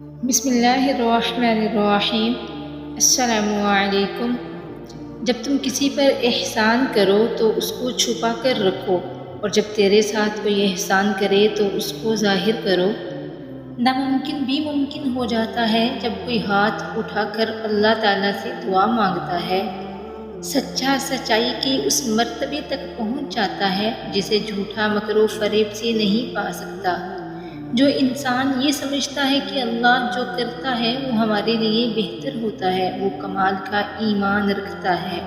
بسم اللہ الرحمن الرحیم۔ السلام علیکم۔ جب تم کسی پر احسان کرو تو اس کو چھپا کر رکھو، اور جب تیرے ساتھ کوئی احسان کرے تو اس کو ظاہر کرو۔ ناممکن بھی ممکن ہو جاتا ہے جب کوئی ہاتھ اٹھا کر اللہ تعالیٰ سے دعا مانگتا ہے۔ سچا سچائی کے اس مرتبے تک پہنچ جاتا ہے جسے جھوٹا مکر و فریب سے نہیں پا سکتا۔ جو انسان یہ سمجھتا ہے کہ اللہ جو کرتا ہے وہ ہمارے لیے بہتر ہوتا ہے، وہ کمال کا ایمان رکھتا ہے۔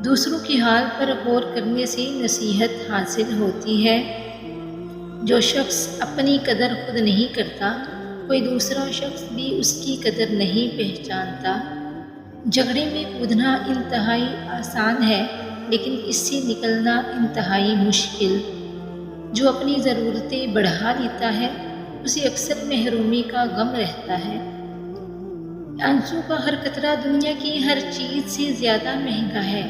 دوسروں کی حال پر غور کرنے سے نصیحت حاصل ہوتی ہے۔ جو شخص اپنی قدر خود نہیں کرتا، کوئی دوسرا شخص بھی اس کی قدر نہیں پہچانتا۔ جھگڑے میں کودنا انتہائی آسان ہے، لیکن اس سے نکلنا انتہائی مشکل۔ جو اپنی ضرورتیں بڑھا لیتا ہے اسے اکثر محرومی کا غم رہتا ہے۔ آنسو کا ہر قطرہ دنیا کی ہر چیز سے زیادہ مہنگا ہے،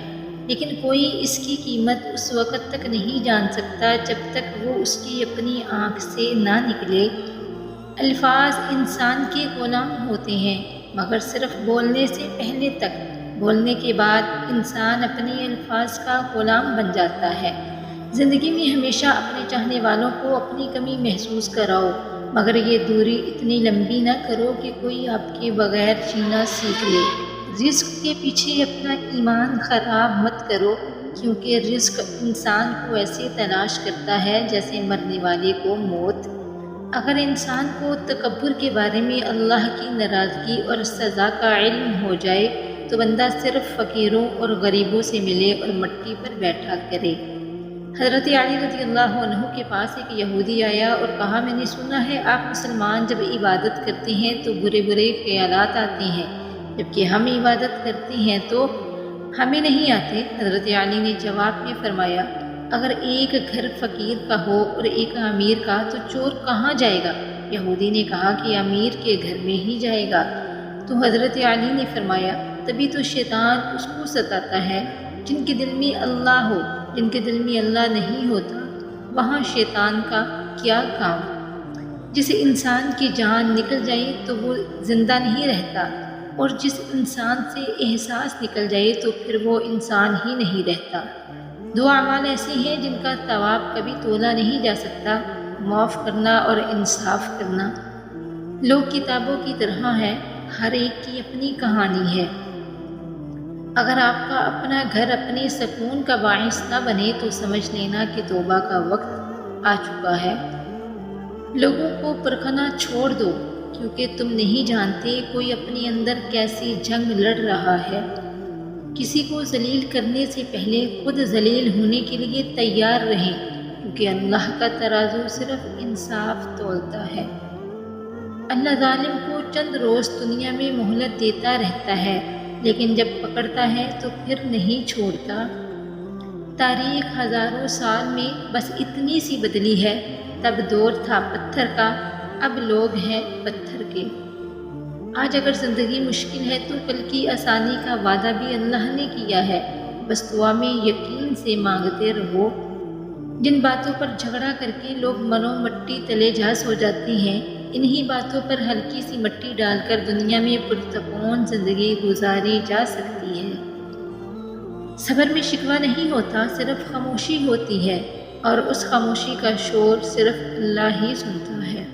لیکن کوئی اس کی قیمت اس وقت تک نہیں جان سکتا جب تک وہ اس کی اپنی آنکھ سے نہ نکلے۔ الفاظ انسان کے غلام ہوتے ہیں، مگر صرف بولنے سے پہلے تک۔ بولنے کے بعد انسان اپنے الفاظ کا غلام بن جاتا ہے۔ زندگی میں ہمیشہ اپنے چاہنے والوں کو اپنی کمی محسوس کراؤ، مگر یہ دوری اتنی لمبی نہ کرو کہ کوئی آپ کے بغیر جینا سیکھ لے۔ رزق کے پیچھے اپنا ایمان خراب مت کرو، کیونکہ رزق انسان کو ایسے تلاش کرتا ہے جیسے مرنے والے کو موت۔ اگر انسان کو تکبر کے بارے میں اللہ کی ناراضگی اور سزا کا علم ہو جائے تو بندہ صرف فقیروں اور غریبوں سے ملے اور مٹی پر بیٹھا کرے۔ حضرت علی رضی اللہ عنہ کے پاس ایک یہودی آیا اور کہا، میں نے سنا ہے آپ مسلمان جب عبادت کرتے ہیں تو برے برے خیالات آتے ہیں، جبکہ ہم عبادت کرتے ہیں تو ہمیں نہیں آتے۔ حضرت علی نے جواب میں فرمایا، اگر ایک گھر فقیر کا ہو اور ایک امیر کا تو چور کہاں جائے گا؟ یہودی نے کہا کہ امیر کے گھر میں ہی جائے گا۔ تو حضرت علی نے فرمایا، تبھی تو شیطان اس کو ستاتا ہے۔ جن کے دل میں اللہ ہو، جن کے دل میں اللہ نہیں ہوتا، وہاں شیطان کا کیا کام؟ جس انسان کی جان نکل جائے تو وہ زندہ نہیں رہتا، اور جس انسان سے احساس نکل جائے تو پھر وہ انسان ہی نہیں رہتا۔ دو اعمال ایسے ہیں جن کا ثواب کبھی تولا نہیں جا سکتا: معاف کرنا اور انصاف کرنا۔ لوگ کتابوں کی طرح ہیں، ہر ایک کی اپنی کہانی ہے۔ اگر آپ کا اپنا گھر اپنے سکون کا باعث نہ بنے تو سمجھ لینا کہ توبہ کا وقت آ چکا ہے۔ لوگوں کو پرکھنا چھوڑ دو، کیونکہ تم نہیں جانتے کوئی اپنے اندر کیسی جنگ لڑ رہا ہے۔ کسی کو ذلیل کرنے سے پہلے خود ذلیل ہونے کے لیے تیار رہیں، کیونکہ اللہ کا ترازو صرف انصاف تولتا ہے۔ اللہ ظالم کو چند روز دنیا میں مہلت دیتا رہتا ہے، لیکن جب پکڑتا ہے تو پھر نہیں چھوڑتا۔ تاریخ ہزاروں سال میں بس اتنی سی بدلی ہے، تب دور تھا پتھر کا، اب لوگ ہیں پتھر کے۔ آج اگر زندگی مشکل ہے تو کل کی آسانی کا وعدہ بھی اللہ نے کیا ہے، بس دعا میں یقین سے مانگتے رہو۔ جن باتوں پر جھگڑا کر کے لوگ منو مٹی تلے جھاس ہو جاتے ہیں، انہی باتوں پر ہلکی سی مٹی ڈال کر دنیا میں پرسکون زندگی گزاری جا سکتی ہے۔ صبر میں شکوہ نہیں ہوتا، صرف خاموشی ہوتی ہے، اور اس خاموشی کا شور صرف اللہ ہی سنتا ہے۔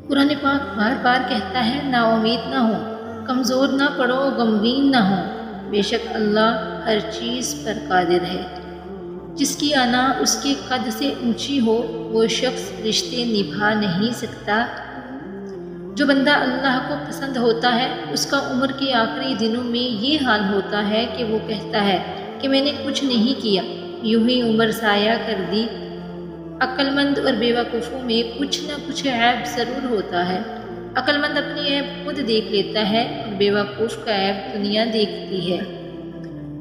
قرآن پاک بار بار کہتا ہے، نا امید نہ ہو، کمزور نہ پڑو، غمگین نہ ہو، بے شک اللہ ہر چیز پر قادر ہے۔ جس کی انا اس کے قد سے اونچی ہو وہ شخص رشتے نبھا نہیں سکتا۔ جو بندہ اللہ کو پسند ہوتا ہے اس کا عمر کے آخری دنوں میں یہ حال ہوتا ہے کہ وہ کہتا ہے کہ میں نے کچھ نہیں کیا، یوں ہی عمر ضائع کر دی۔ عقل مند اور بیوقوفوں میں کچھ نہ کچھ عیب ضرور ہوتا ہے۔ عقل مند اپنی عیب خود دیکھ لیتا ہے اور بیوقوف کا عیب دنیا دیکھتی ہے۔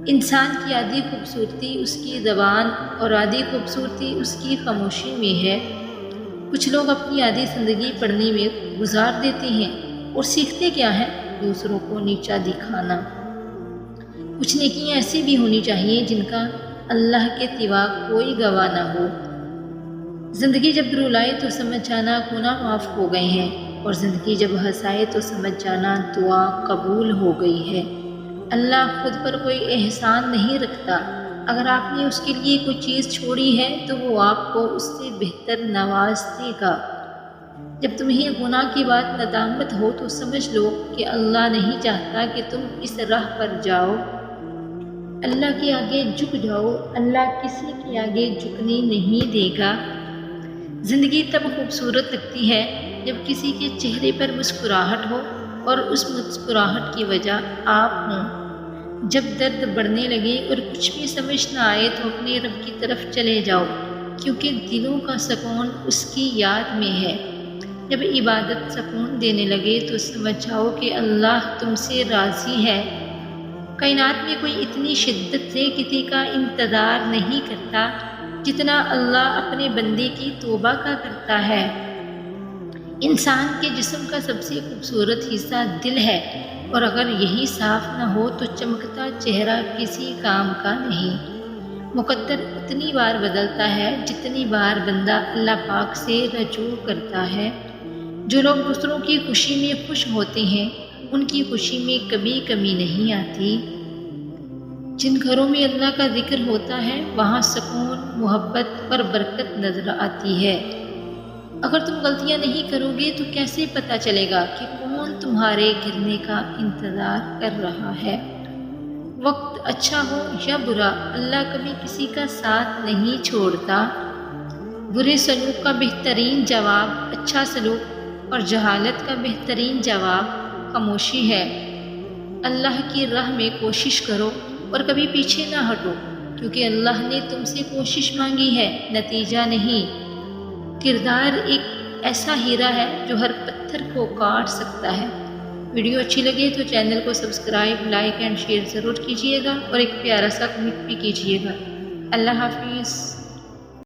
انسان کی آدھی خوبصورتی اس کی زبان اور آدھی خوبصورتی اس کی خاموشی میں ہے۔ کچھ لوگ اپنی آدھی زندگی پڑھنے میں گزار دیتے ہیں اور سیکھتے کیا ہیں؟ دوسروں کو نیچا دکھانا۔ کچھ نیکیاں ایسی بھی ہونی چاہیے جن کا اللہ کے سوا کوئی گواہ نہ ہو۔ زندگی جب رلائے تو سمجھ جانا گناہ معاف ہو گئے ہیں، اور زندگی جب ہنسائے تو سمجھ جانا دعا قبول ہو گئی ہے۔ اللہ خود پر کوئی احسان نہیں رکھتا، اگر آپ نے اس کے لیے کوئی چیز چھوڑی ہے تو وہ آپ کو اس سے بہتر نواز دے گا۔ جب تمہیں گناہ کی بات ندامت ہو تو سمجھ لو کہ اللہ نہیں چاہتا کہ تم اس راہ پر جاؤ۔ اللہ کے آگے جھک جاؤ، اللہ کسی کے آگے جھکنے نہیں دے گا۔ زندگی تب خوبصورت لگتی ہے جب کسی کے چہرے پر مسکراہٹ ہو اور اس مسکراہٹ کی وجہ آپ ہوں۔ جب درد بڑھنے لگے اور کچھ بھی سمجھ نہ آئے تو اپنے رب کی طرف چلے جاؤ، کیونکہ دلوں کا سکون اس کی یاد میں ہے۔ جب عبادت سکون دینے لگے تو سمجھ جاؤ کہ اللہ تم سے راضی ہے۔ کائنات میں کوئی اتنی شدت سے کسی کا انتظار نہیں کرتا جتنا اللہ اپنے بندے کی توبہ کا کرتا ہے۔ انسان کے جسم کا سب سے خوبصورت حصہ دل ہے، اور اگر یہی صاف نہ ہو تو چمکتا چہرہ کسی کام کا نہیں۔ مقدر اتنی بار بدلتا ہے جتنی بار بندہ اللہ پاک سے رجوع کرتا ہے۔ جو لوگ دوسروں کی خوشی میں خوش ہوتے ہیں ان کی خوشی میں کبھی کمی نہیں آتی۔ جن گھروں میں اللہ کا ذکر ہوتا ہے وہاں سکون، محبت اور برکت نظر آتی ہے۔ اگر تم غلطیاں نہیں کرو گے تو کیسے پتہ چلے گا کہ کون تمہارے گرنے کا انتظار کر رہا ہے؟ وقت اچھا ہو یا برا، اللہ کبھی کسی کا ساتھ نہیں چھوڑتا۔ برے سلوک کا بہترین جواب اچھا سلوک اور جہالت کا بہترین جواب خاموشی ہے۔ اللہ کی راہ میں کوشش کرو اور کبھی پیچھے نہ ہٹو، کیونکہ اللہ نے تم سے کوشش مانگی ہے، نتیجہ نہیں۔ کردار ایک ایسا ہیرا ہے جو ہر پتھر کو کاٹ سکتا ہے۔ ویڈیو اچھی لگے تو چینل کو سبسکرائب، لائک اینڈ شیئر ضرور کیجیے گا، اور ایک پیارا سا کمنٹ بھی کیجیے گا۔ اللہ حافظ۔